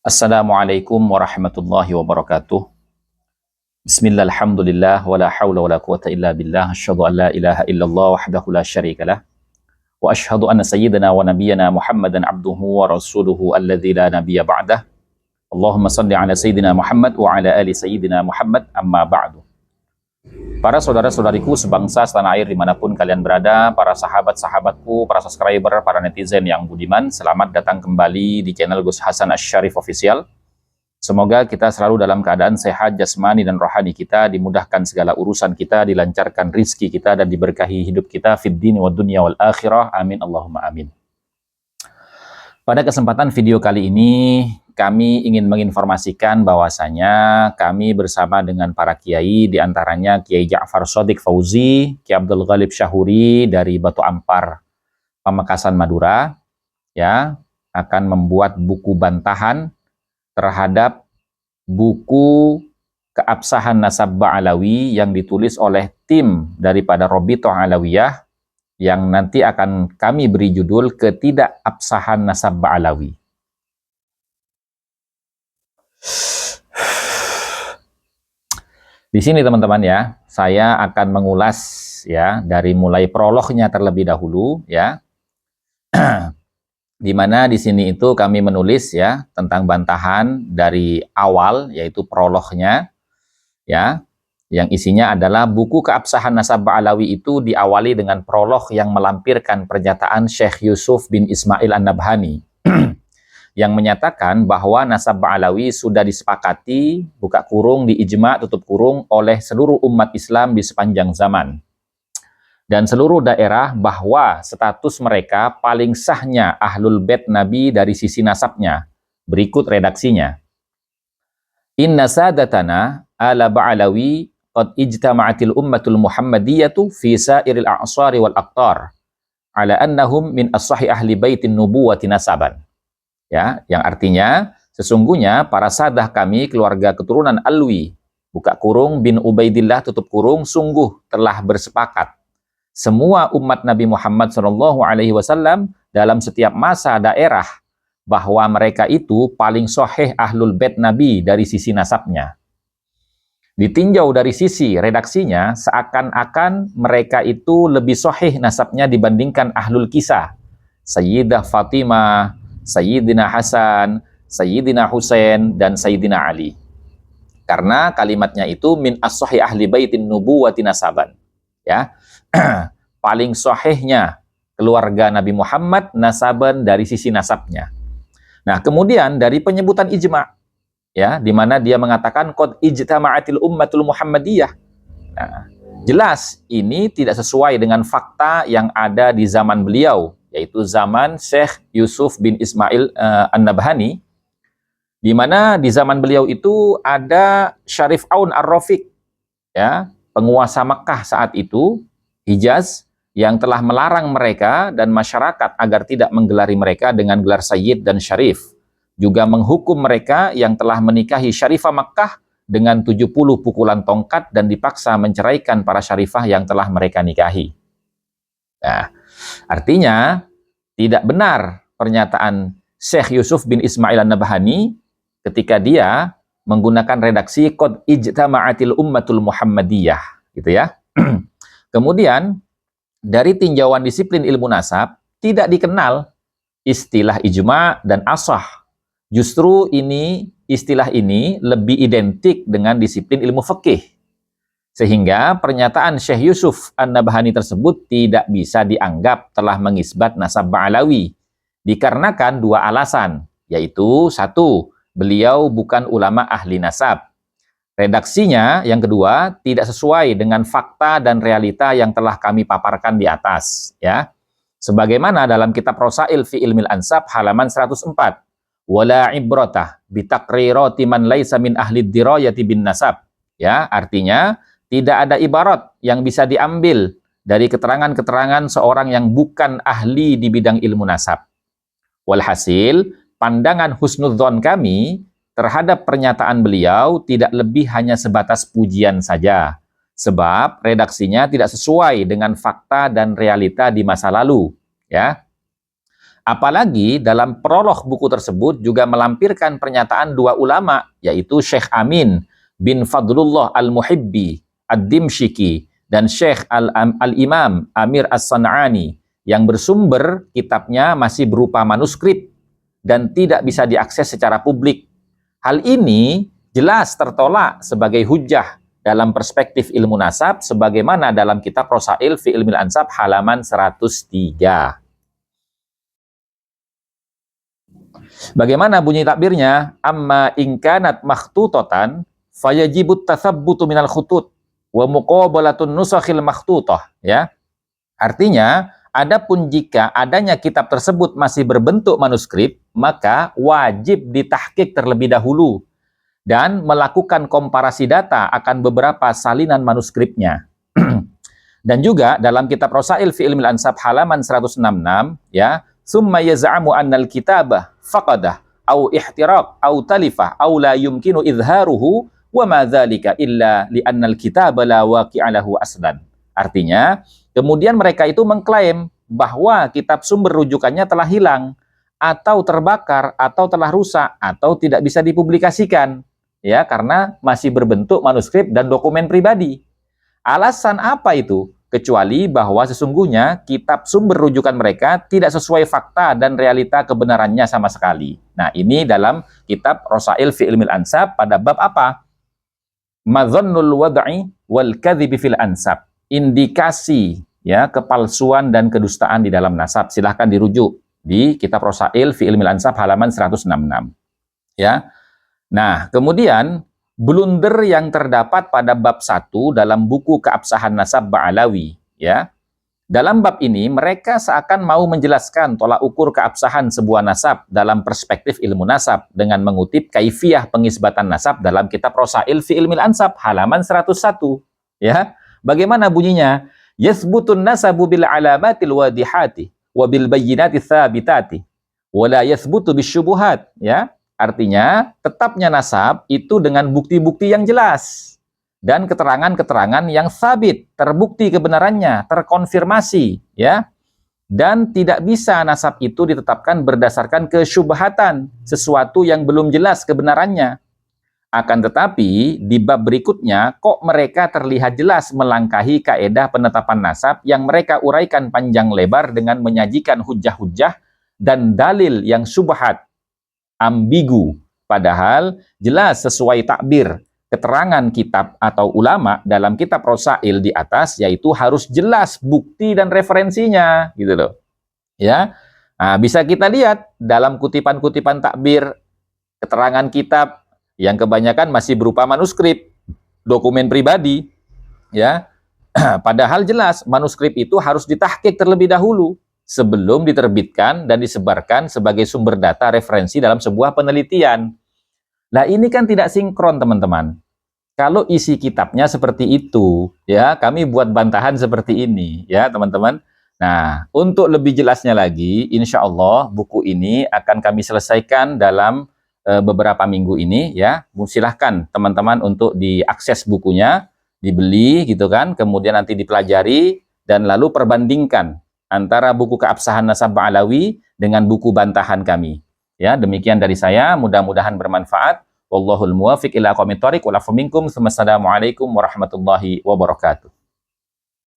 Assalamualaikum warahmatullahi wabarakatuh. Bismillah, alhamdulillah, wa la hawla wa la quwata illa billah. Asyhadu an la ilaha illallah wahdahu la syarikalah. Wa asyhadu anna sayyidina wa nabiyyana Muhammadan abduhu wa rasuluhu alladzi la nabiyya ba'dah. Allahumma salli ala sayyidina Muhammad wa ala ali sayyidina Muhammad, amma ba'du. Para saudara-saudariku sebangsa setanah air dimanapun kalian berada, para sahabat-sahabatku, para subscriber, para netizen yang budiman, selamat datang kembali di channel Gus Hasan Asy-Syarif Official. Semoga kita selalu dalam keadaan sehat jasmani dan rohani kita, dimudahkan segala urusan kita, dilancarkan rizki kita, dan diberkahi hidup kita fid dini wad dunya wal akhirah. Amin Allahumma amin. Pada kesempatan video kali ini, kami ingin menginformasikan bahwasanya kami bersama dengan para kiai, diantaranya Kiai Ja'far Shadiq Fauzi, Kiai Abdul Ghalib Syahuri dari Batu Ampar, Pamekasan, Madura, ya, akan membuat buku bantahan terhadap buku Keabsahan Nasab Ba'alawi yang ditulis oleh tim daripada Robitoh Alawiyah, yang nanti akan kami beri judul Ketidakabsahan Nasab Ba'alawi. Di sini teman-teman ya, saya akan mengulas ya dari mulai prolognya terlebih dahulu ya. Di mana di sini itu kami menulis ya tentang bantahan dari awal, yaitu prolognya ya, yang isinya adalah buku Keabsahan Nasab Ba'alawi itu diawali dengan prolog yang melampirkan pernyataan Syekh Yusuf bin Ismail An-Nabhani yang menyatakan bahwa Nasab Ba'alawi sudah disepakati, buka kurung, di ijma, tutup kurung, oleh seluruh umat Islam di sepanjang zaman dan seluruh daerah, bahwa status mereka paling sahnya Ahlul Bait Nabi dari sisi nasabnya. Berikut redaksinya. Inna sadatana ala Ba'alawi qad ijtama'atil ummatul Muhammadiyatu fi sairil a'sari wal aqtar ala annahum min as-sahih ahli baitin nubuwati nasaban. Ya, yang artinya sesungguhnya para sadah kami, keluarga keturunan Alwi, buka kurung, bin Ubaidillah, tutup kurung, sungguh telah bersepakat semua umat Nabi Muhammad SAW dalam setiap masa daerah bahwa mereka itu paling sahih Ahlul Bait Nabi dari sisi nasabnya. Ditinjau dari sisi redaksinya, seakan-akan mereka itu lebih sahih nasabnya dibandingkan Ahlul Kisah, Sayyidah Fatimah, Sayyidina Hasan, Sayyidina Husain, dan Sayyidina Ali. Karena kalimatnya itu min as-sahih ahli baitin nubuwati nasaban. Ya, paling sahihnya keluarga Nabi Muhammad nasaban dari sisi nasabnya. Nah, kemudian dari penyebutan ijma, ya, di mana dia mengatakan qad ijtama'atil ummatul Muhammadiyah. Nah, jelas ini tidak sesuai dengan fakta yang ada di zaman beliau, yaitu zaman Syekh Yusuf bin Ismail An-Nabhani, di mana di zaman beliau itu ada Syarif Aun Ar-Rafiq, ya, penguasa Mekah saat itu, Hijaz, yang telah melarang mereka dan masyarakat agar tidak menggelari mereka dengan gelar Sayyid dan Syarif. Juga menghukum mereka yang telah menikahi Syarifah Mekah dengan 70 pukulan tongkat dan dipaksa menceraikan para Syarifah yang telah mereka nikahi. Nah, artinya tidak benar pernyataan Syekh Yusuf bin Ismail An-Nabhani ketika dia menggunakan redaksi qad ijtama'atil ummatul Muhammadiyah, gitu ya. Kemudian dari tinjauan disiplin ilmu nasab tidak dikenal istilah ijma dan ashah. Justru istilah ini lebih identik dengan disiplin ilmu fikih. Sehingga pernyataan Syekh Yusuf An-Nabhani tersebut tidak bisa dianggap telah mengisbat nasab Ba'alawi, dikarenakan dua alasan, yaitu satu, beliau bukan ulama ahli nasab. Redaksinya yang kedua tidak sesuai dengan fakta dan realita yang telah kami paparkan di atas, ya. Sebagaimana dalam kitab Rosail fi Ilmil Ansab halaman 104. Wala ibratah bitaqrirati man laisa min ahli dirayati bin nasab. Ya, artinya tidak ada ibarat yang bisa diambil dari keterangan-keterangan seorang yang bukan ahli di bidang ilmu nasab. Walhasil, pandangan husnudzon kami terhadap pernyataan beliau tidak lebih hanya sebatas pujian saja, sebab redaksinya tidak sesuai dengan fakta dan realita di masa lalu, ya. Apalagi dalam prolog buku tersebut juga melampirkan pernyataan dua ulama, yaitu Syekh Amin bin Fadlullah Al-Muhibbi Ad-Dimsyiki dan Syekh Al-Imam Amir As-San'ani, yang bersumber kitabnya masih berupa manuskrip dan tidak bisa diakses secara publik. Hal ini jelas tertolak sebagai hujjah dalam perspektif ilmu nasab sebagaimana dalam kitab Rosail fi Ilmil Ansab halaman 103. Bagaimana bunyi takbirnya? Amma ingkanat makhtutatan fayajibut tathabbutu minal khutut wa muqabalatun nusakhil makhtutah, ya. Artinya, adapun jika adanya kitab tersebut masih berbentuk manuskrip, maka wajib ditahqiq terlebih dahulu dan melakukan komparasi data akan beberapa salinan manuskripnya. Dan juga dalam kitab Rosail fi Ilmil Ansab halaman 166, ya, summa yaz'amu annal kitabah faqadah au ihtiraq au talifah au la yumkinu izharuhu wa ma dzalika illa li annal kitaba la waqi'a lahu aslan. Artinya, kemudian mereka itu mengklaim bahwa kitab sumber rujukannya telah hilang atau terbakar atau telah rusak atau tidak bisa dipublikasikan, ya, karena masih berbentuk manuskrip dan dokumen pribadi. Alasan apa itu? Kecuali bahwa sesungguhnya kitab sumber rujukan mereka tidak sesuai fakta dan realita kebenarannya sama sekali. Nah, ini dalam kitab Rosail fi Ilmil Ansab pada bab apa? Madzannul wad'i wal kadhibi fil ansab. Indikasi, ya, kepalsuan dan kedustaan di dalam nasab. Silahkan dirujuk di kitab Rosail fi Ilmil Ansab halaman 166. Ya. Nah, kemudian blunder yang terdapat pada bab 1 dalam buku Keabsahan Nasab Ba'alawi, ya. Dalam bab ini mereka seakan mau menjelaskan tolak ukur keabsahan sebuah nasab dalam perspektif ilmu nasab dengan mengutip kaifiyah pengisbatan nasab dalam kitab Rosail fi Ilmil Ansab halaman 101, ya. Bagaimana bunyinya? Yathbutun nasabu bil alamatil wadihati wa bil bayyinati tsabitati wa la yathbutu bisyubuhat, ya. Artinya, tetapnya nasab itu dengan bukti-bukti yang jelas dan keterangan-keterangan yang sabit, terbukti kebenarannya, terkonfirmasi, ya. Dan tidak bisa nasab itu ditetapkan berdasarkan kesyubhatan, sesuatu yang belum jelas kebenarannya. Akan tetapi, di bab berikutnya, kok mereka terlihat jelas melangkahi kaedah penetapan nasab yang mereka uraikan panjang lebar dengan menyajikan hujah-hujah dan dalil yang syubhat, ambigu, padahal jelas sesuai takbir keterangan kitab atau ulama dalam kitab Rosail di atas, yaitu harus jelas bukti dan referensinya, gitu loh, ya. Nah, bisa kita lihat dalam kutipan-kutipan takbir keterangan kitab yang kebanyakan masih berupa manuskrip, dokumen pribadi, ya. Padahal jelas manuskrip itu harus ditahqiq terlebih dahulu sebelum diterbitkan dan disebarkan sebagai sumber data referensi dalam sebuah penelitian. Nah, ini kan tidak sinkron, teman-teman. Kalau isi kitabnya seperti itu, ya, kami buat bantahan seperti ini, ya, teman-teman. Nah, untuk lebih jelasnya lagi, insya Allah buku ini akan kami selesaikan dalam beberapa minggu ini, ya. Silahkan teman-teman untuk diakses bukunya, dibeli, gitu kan, kemudian nanti dipelajari, dan lalu perbandingkan antara buku Keabsahan Nasab Ba'alawi dengan buku bantahan kami. Ya, demikian dari saya, mudah-mudahan bermanfaat. Wallahul muwafiq ila aqwamit thoriq wal afu minkum. Wassalamualaikum warahmatullahi wabarakatuh.